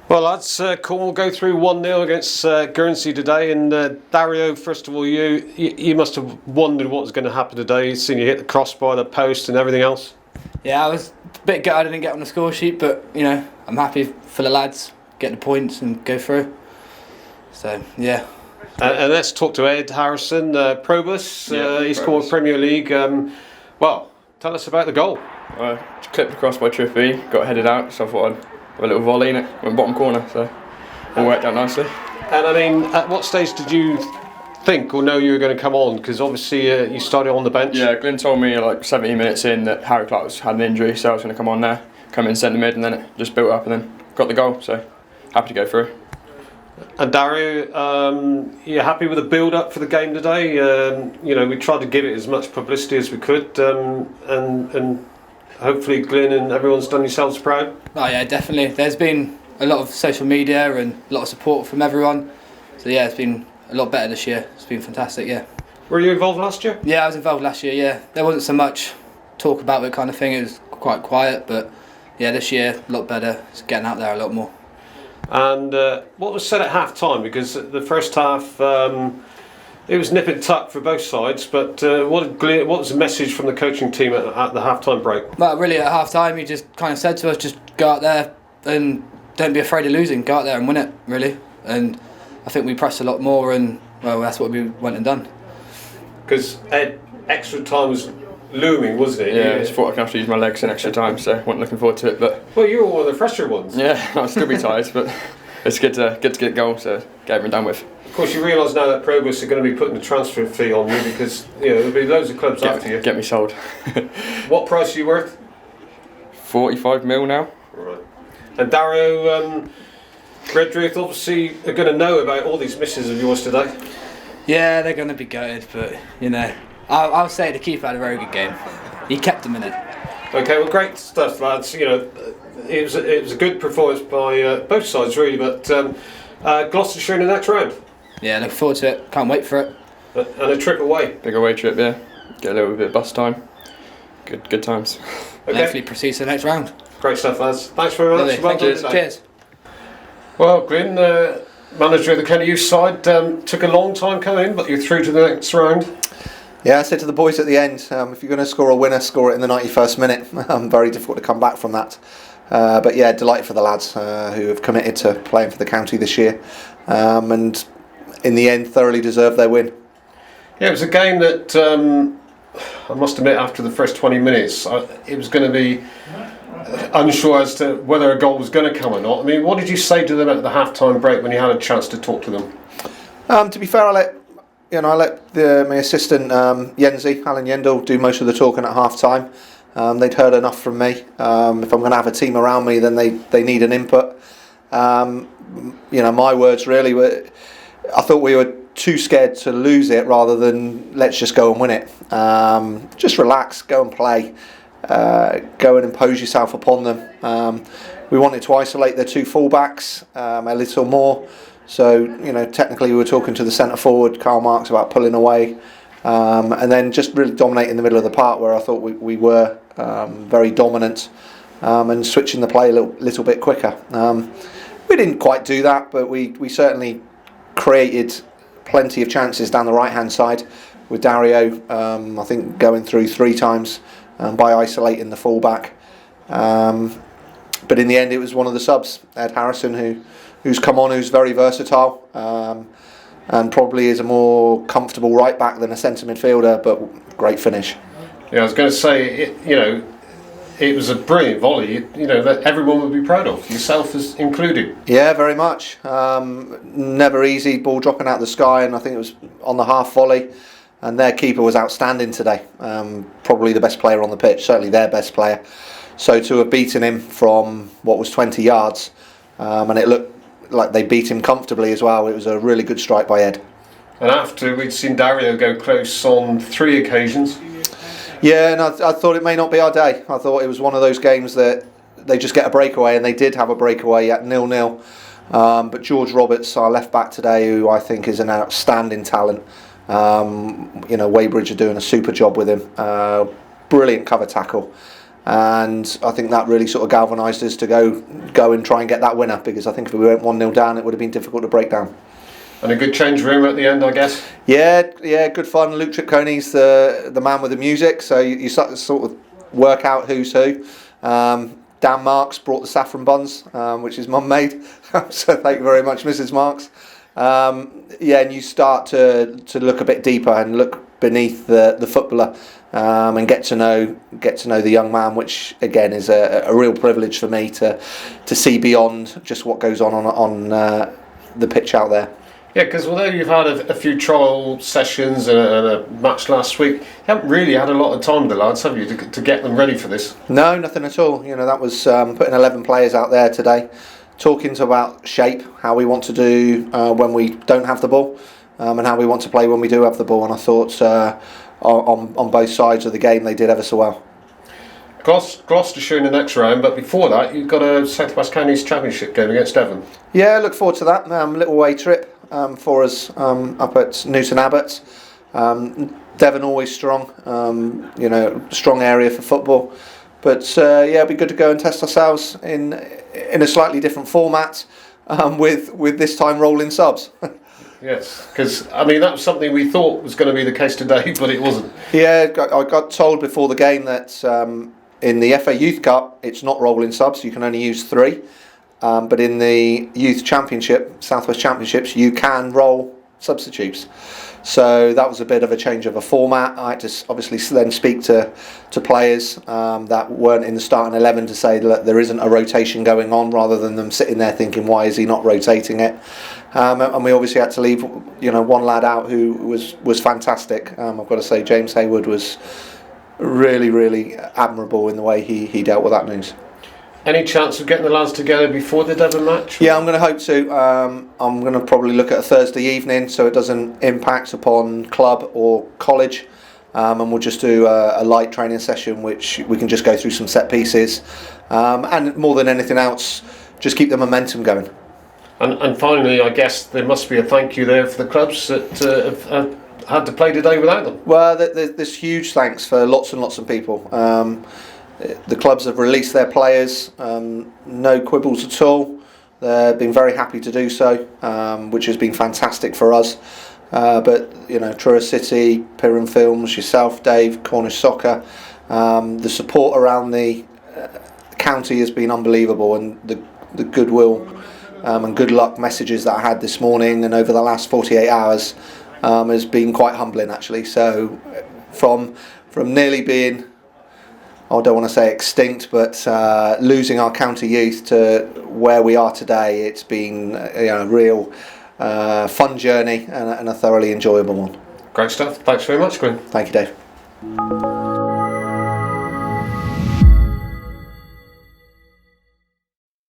Well, lads, Cornwall go through 1-0 against Guernsey today, and Dario, first of all, you must have wondered what was going to happen today. You've seen you hit the crossbar, the post, and everything else. Yeah, I was a bit gutted I didn't get on the score sheet, but I'm happy for the lads, get the points and go through. So yeah. And let's talk to Ed Harrison, Probus. He scored Premier League. Well, tell us about the goal. Clipped across by Trippy, got headed out, so I thought I'd have a little volley in it, went bottom corner, so all worked out nicely. And I mean, at what stage did you think or know you were going to come on? Because obviously you started on the bench. Yeah, Glynn told me like 17 minutes in that Harry Clark had an injury, so I was going to come on there, come in centre mid, and then it just built up and then got the goal, so happy to go through. And Dario, you're happy with the build-up for the game today? We tried to give it as much publicity as we could, and hopefully Glynn and everyone's done yourselves proud. Oh yeah, definitely. There's been a lot of social media and a lot of support from everyone. So yeah, it's been a lot better this year. It's been fantastic, yeah. Were you involved last year? Yeah, I was involved last year, yeah. There wasn't so much talk about it kind of thing. It was quite quiet, but yeah, this year a lot better. It's getting out there a lot more. And what was said at half-time? Because the first half, it was nip and tuck for both sides, but what was the message from the coaching team at the half-time break? Well, really at half-time he just kind of said to us, just go out there and don't be afraid of losing, go out there and win it, really. And I think we pressed a lot more, and well, that's what we went and done. Because extra time was looming, wasn't it? Yeah, I just thought I could have to use my legs in extra time, so I wasn't looking forward to it. But well, you were one of the fresher ones. Yeah, I'll still be tired, but it's good to get a goal, so get everything done with. Of course, you realise now that Probus are going to be putting a transfer fee on you because there'll be loads of clubs after you. Get me sold. What price are you worth? 45 mil now. Right. And Dario, Redruth obviously are going to know about all these misses of yours today. Yeah, they're going to be gutted, but I'll say the keeper had a very good game. He kept them in it. Okay, well, great stuff, lads. It was a good performance by both sides, really. But Gloucestershire in the next round. Yeah, look forward to it. Can't wait for it. And a trip away. Big away trip, yeah. Get a little bit of bus time. Good times. Okay. Hopefully proceed to the next round. Grext stuff, lads. Thanks very much. Well done. Cheers. Well, Glynn, manager of the County Youth side, took a long time coming, but you're through to the next round. Yeah, I said to the boys at the end, if you're going to score a winner, score it in the 91st minute. Very difficult to come back from that. But yeah, delighted for the lads who have committed to playing for the county this year. And in the end, thoroughly deserved their win. Yeah, it was a game that, I must admit, after the first 20 minutes, it was going to be unsure as to whether a goal was going to come or not. I mean, what did you say to them at the half-time break when you had a chance to talk to them? To be fair, I let my assistant Guernsey, Alan Yendall, do most of the talking at half-time. They'd heard enough from me. If I'm going to have a team around me, then they need an input. My words really were, I thought we were too scared to lose it rather than let's just go and win it. Just relax, go and play, go and impose yourself upon them. We wanted to isolate their two fullbacks a little more. So, technically we were talking to the centre forward, Karl Marx, about pulling away. And then just really dominating the middle of the park where I thought we were very dominant, and switching the play a little bit quicker. We didn't quite do that, but we certainly created plenty of chances down the right hand side with Dario, I think going through 3 times by isolating the fullback. But in the end it was one of the subs, Ed Harrison, who's come on, who's very versatile, and probably is a more comfortable right back than a centre midfielder, but great finish. Yeah, I was going to say, it was a brilliant volley, that everyone would be proud of, yourself as included. Yeah, very much. Never easy, ball dropping out of the sky, and I think it was on the half volley, and their keeper was outstanding today. Probably the best player on the pitch, certainly their best player. So to have beaten him from what was 20 yards, and it looked like they beat him comfortably as well. It was a really good strike by Ed. And after, we'd seen Dario go close on 3 occasions. Yeah, and I thought it may not be our day. I thought it was one of those games that they just get a breakaway, and they did have a breakaway at 0-0. But George Roberts, our left back today, who I think is an outstanding talent. Weybridge are doing a super job with him. Brilliant cover tackle. and I think that really sort of galvanised us to go and try and get that winner, because I think if we went 1-0 down, it would have been difficult to break down. And a good change room at the end, I guess. Yeah, good fun. Luke Tripcone's the man with the music, so you sort of work out who's who. Dan Marks brought the saffron buns, which his mum made. So thank you very much, Mrs. Marks. And you start to look a bit deeper and look beneath the footballer, and get to know the young man, which again is a real privilege for me to see beyond just what goes on the pitch out there. Yeah, because although you've had a few trial sessions and a match last week, you haven't really had a lot of time with the lads, have you, to get them ready for this? No, nothing at all. That was putting 11 players out there today, talking about shape, how we want to do when we don't have the ball, and how we want to play when we do have the ball. And I thought on both sides of the game they did ever so well. Gloucestershire in the next round, but before that you've got a South West Counties Championship game against Devon. Yeah, I look forward to that. Little away trip for us up at Newton Abbot. Devon always strong, strong area for football. But it'd be good to go and test ourselves in a slightly different format, with this time rolling subs. Yes, because that was something we thought was going to be the case today, but it wasn't. Yeah, I got told before the game that in the FA Youth Cup it's not rolling subs, you can only use 3. But in the Youth Championship, Southwest Championships, you can roll substitutes. So that was a bit of a change of a format. I had to obviously then speak to players that weren't in the starting 11 to say that there isn't a rotation going on, rather than them sitting there thinking, why is he not rotating it? And we obviously had to leave one lad out who was fantastic. I've got to say, James Hayward was really, really admirable in the way he dealt with that news. Any chance of getting the lads together before the Devon match? Yeah, I'm going to hope to. I'm going to probably look at a Thursday evening, so it doesn't impact upon club or college, and we'll just do a light training session, which we can just go through some set pieces, and more than anything else, just keep the momentum going. And finally, I guess there must be a thank you there for the clubs that have had to play today without them. Well, there's huge thanks for lots and lots of people. The clubs have released their players, no quibbles at all. They've been very happy to do so, which has been fantastic for us. But Truro City, Piran Films, yourself, Dave, Cornish Soccer, the support around the county has been unbelievable, and the goodwill and good luck messages that I had this morning and over the last 48 hours has been quite humbling, actually. So from nearly being, I don't want to say extinct, but losing our county youth to where we are today, it's been a real fun journey and a thoroughly enjoyable one. Great stuff. Thanks very much, Glynn. Thank you, Dave.